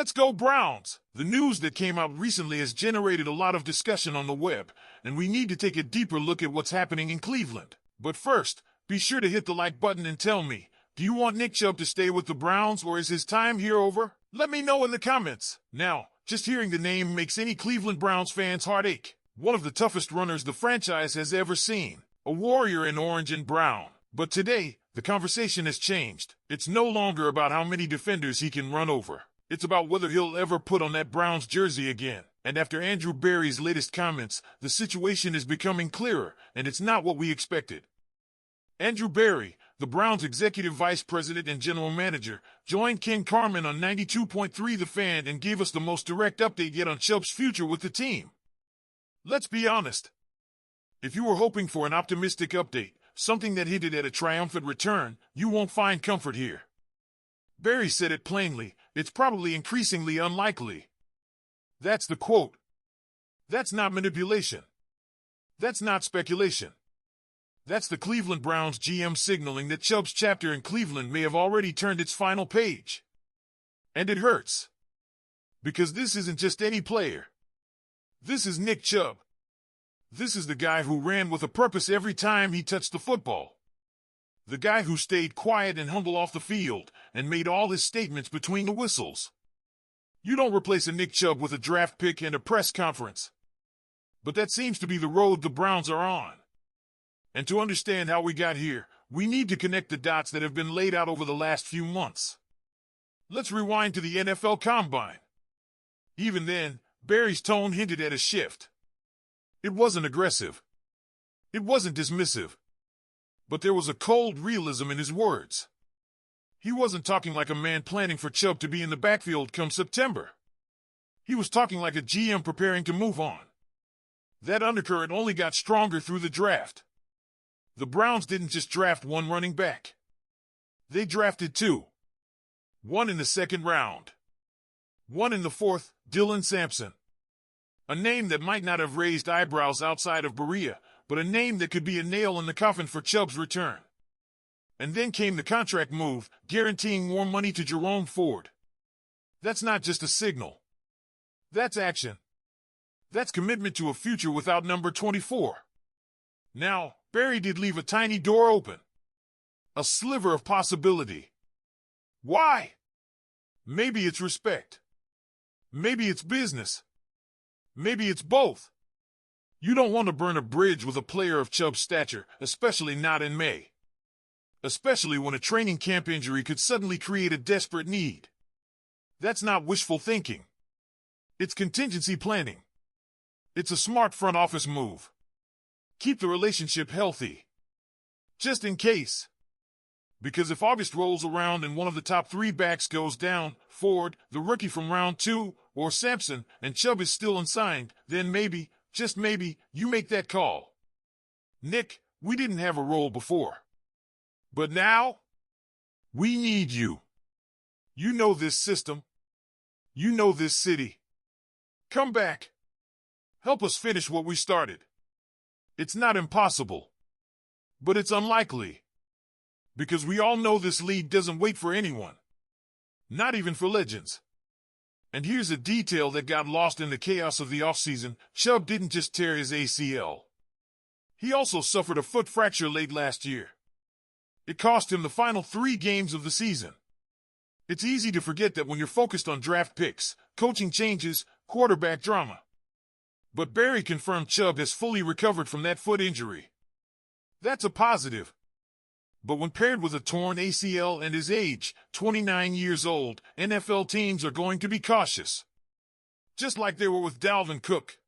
Let's go Browns! The news that came out recently has generated a lot of discussion on the web, and we need to take a deeper look at what's happening in Cleveland. But first, be sure to hit the like button and tell me, do you want Nick Chubb to stay with the Browns or is his time here over? Let me know in the comments. Now, just hearing the name makes any Cleveland Browns fan's heart ache. One of the toughest runners the franchise has ever seen. A warrior in orange and brown. But today, the conversation has changed. It's no longer about how many defenders he can run over. It's about whether he'll ever put on that Browns jersey again. And after Andrew Berry's latest comments, the situation is becoming clearer, and it's not what we expected. Andrew Berry, the Browns' executive vice president and general manager, joined Ken Carman on 92.3 The Fan and gave us the most direct update yet on Chubb's future with the team. Let's be honest. If you were hoping for an optimistic update, something that hinted at a triumphant return, you won't find comfort here. Berry said it plainly, it's probably increasingly unlikely. That's the quote. That's not manipulation. That's not speculation. That's the Cleveland Browns GM signaling that Chubb's chapter in Cleveland may have already turned its final page. And it hurts. Because this isn't just any player. This is Nick Chubb. This is the guy who ran with a purpose every time he touched the football. The guy who stayed quiet and humble off the field and made all his statements between the whistles. You don't replace a Nick Chubb with a draft pick and a press conference. But that seems to be the road the Browns are on. And to understand how we got here, we need to connect the dots that have been laid out over the last few months. Let's rewind to the NFL Combine. Even then, Berry's tone hinted at a shift. It wasn't aggressive. It wasn't dismissive. But there was a cold realism in his words. He wasn't talking like a man planning for Chubb to be in the backfield come September. He was talking like a GM preparing to move on. That undercurrent only got stronger through the draft. The Browns didn't just draft one running back. They drafted two. One in the second round. One in the fourth, Dylan Sampson. A name that might not have raised eyebrows outside of Berea, but a name that could be a nail in the coffin for Chubb's return. And then came the contract move, guaranteeing more money to Jerome Ford. That's not just a signal. That's action. That's commitment to a future without number 24. Now, Berry did leave a tiny door open. A sliver of possibility. Why? Maybe it's respect. Maybe it's business. Maybe it's both. You don't want to burn a bridge with a player of Chubb's stature, especially not in May. Especially when a training camp injury could suddenly create a desperate need. That's not wishful thinking. It's contingency planning. It's a smart front office move. Keep the relationship healthy. Just in case. Because if August rolls around and one of the top three backs goes down, Ford, the rookie from round 2, or Sampson, and Chubb is still unsigned, then maybe, just maybe, you make that call. Nick, we didn't have a role before. But now, we need you. You know this system. You know this city. Come back. Help us finish what we started. It's not impossible. But it's unlikely. Because we all know this league doesn't wait for anyone. Not even for legends. And here's a detail that got lost in the chaos of the offseason. Chubb didn't just tear his ACL. He also suffered a foot fracture late last year. It cost him the final 3 games of the season. It's easy to forget that when you're focused on draft picks, coaching changes, quarterback drama. But Berry confirmed Chubb has fully recovered from that foot injury. That's a positive. But when paired with a torn ACL and his age, 29 years old, NFL teams are going to be cautious. Just like they were with Dalvin Cook.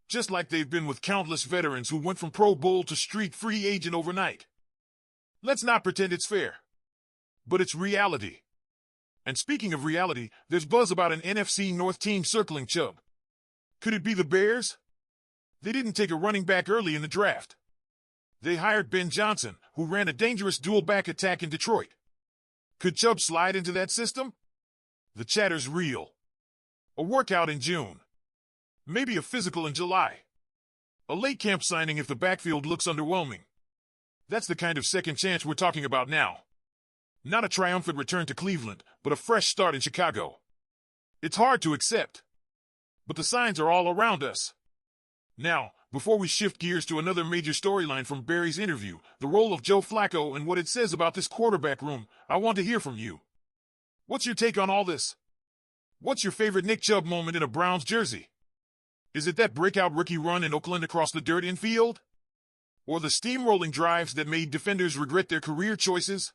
Just like they've been with countless veterans who went from Pro Bowl to street free agent overnight. Let's not pretend it's fair. But it's reality. And speaking of reality, there's buzz about an NFC North team circling Chubb. Could it be the Bears? They didn't take a running back early in the draft. They hired Ben Johnson, who ran a dangerous dual-back attack in Detroit. Could Chubb slide into that system? The chatter's real. A workout in June. Maybe a physical in July. A late camp signing if the backfield looks underwhelming. That's the kind of second chance we're talking about now. Not a triumphant return to Cleveland, but a fresh start in Chicago. It's hard to accept, but the signs are all around us. Now, before we shift gears to another major storyline from Barry's interview, the role of Joe Flacco and what it says about this quarterback room, I want to hear from you. What's your take on all this? What's your favorite Nick Chubb moment in a Browns jersey? Is it that breakout rookie run in Oakland across the dirt infield? Or the steamrolling drives that made defenders regret their career choices?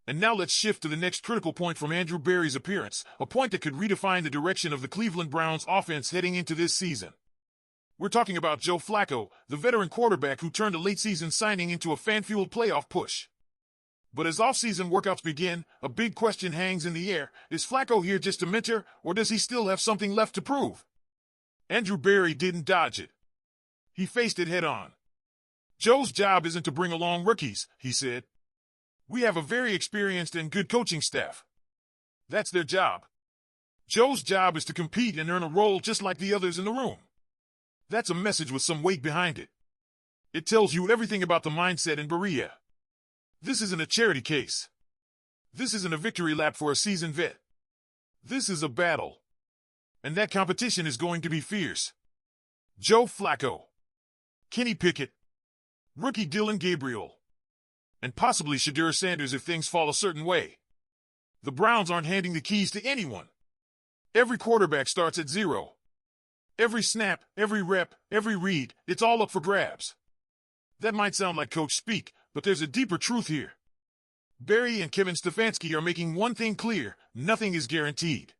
And now let's shift to the next critical point from Andrew Barry's appearance, a point that could redefine the direction of the Cleveland Browns offense heading into this season. We're talking about Joe Flacco, the veteran quarterback who turned a late-season signing into a fan-fueled playoff push. But as off-season workouts begin, a big question hangs in the air. Is Flacco here just to mentor, or does he still have something left to prove? Andrew Barry didn't dodge it. He faced it head-on. Joe's job isn't to bring along rookies, he said. We have a very experienced and good coaching staff. That's their job. Joe's job is to compete and earn a role just like the others in the room. That's a message with some weight behind it. It tells you everything about the mindset in Berea. This isn't a charity case. This isn't a victory lap for a seasoned vet. This is a battle. And that competition is going to be fierce. Joe Flacco, Kenny Pickett, rookie Dillon Gabriel, and possibly Shedeur Sanders if things fall a certain way. The Browns aren't handing the keys to anyone. Every quarterback starts at zero. Every snap, every rep, every read, it's all up for grabs. That might sound like coach speak, but there's a deeper truth here. Barry and Kevin Stefanski are making one thing clear: nothing is guaranteed.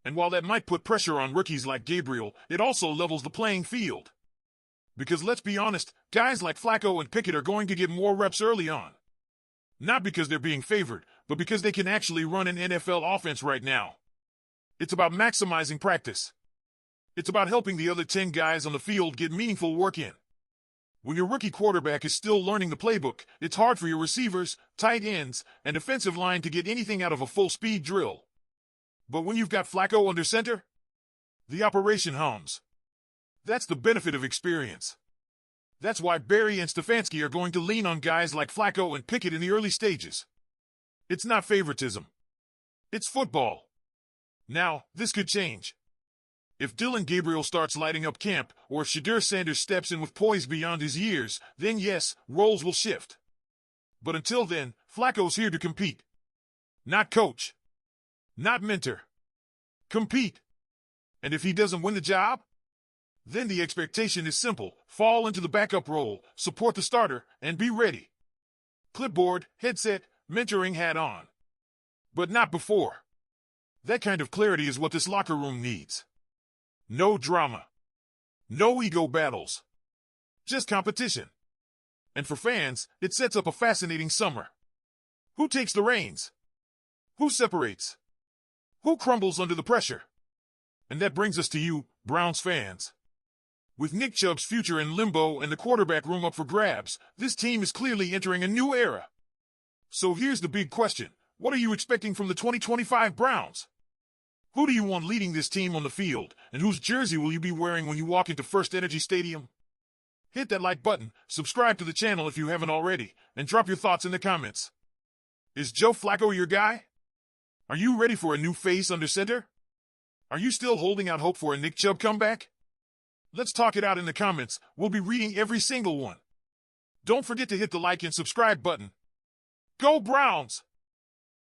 And while that might put pressure on rookies like Gabriel, it also levels the playing field. Because let's be honest, guys like Flacco and Pickett are going to get more reps early on. Not because they're being favored, but because they can actually run an NFL offense right now. It's about maximizing practice. It's about helping the other 10 guys on the field get meaningful work in. When your rookie quarterback is still learning the playbook, it's hard for your receivers, tight ends, and defensive line to get anything out of a full-speed drill. But when you've got Flacco under center, the operation hums. That's the benefit of experience. That's why Barry and Stefanski are going to lean on guys like Flacco and Pickett in the early stages. It's not favoritism. It's football. Now, this could change. If Dillon Gabriel starts lighting up camp, or if Shedeur Sanders steps in with poise beyond his years, then yes, roles will shift. But until then, Flacco's here to compete. Not coach. Not mentor. Compete. And if he doesn't win the job, then the expectation is simple: fall into the backup role, support the starter, and be ready. Clipboard, headset, mentoring hat on. But not before. That kind of clarity is what this locker room needs. No drama. No ego battles. Just competition. And for fans, it sets up a fascinating summer. Who takes the reins? Who separates? Who crumbles under the pressure? And that brings us to you, Browns fans. With Nick Chubb's future in limbo and the quarterback room up for grabs, this team is clearly entering a new era. So here's the big question: what are you expecting from the 2025 Browns? Who do you want leading this team on the field, and whose jersey will you be wearing when you walk into First Energy Stadium? Hit that like button, subscribe to the channel if you haven't already, and drop your thoughts in the comments. Is Joe Flacco your guy? Are you ready for a new face under center? Are you still holding out hope for a Nick Chubb comeback? Let's talk it out in the comments. We'll be reading every single one. Don't forget to hit the like and subscribe button. Go Browns!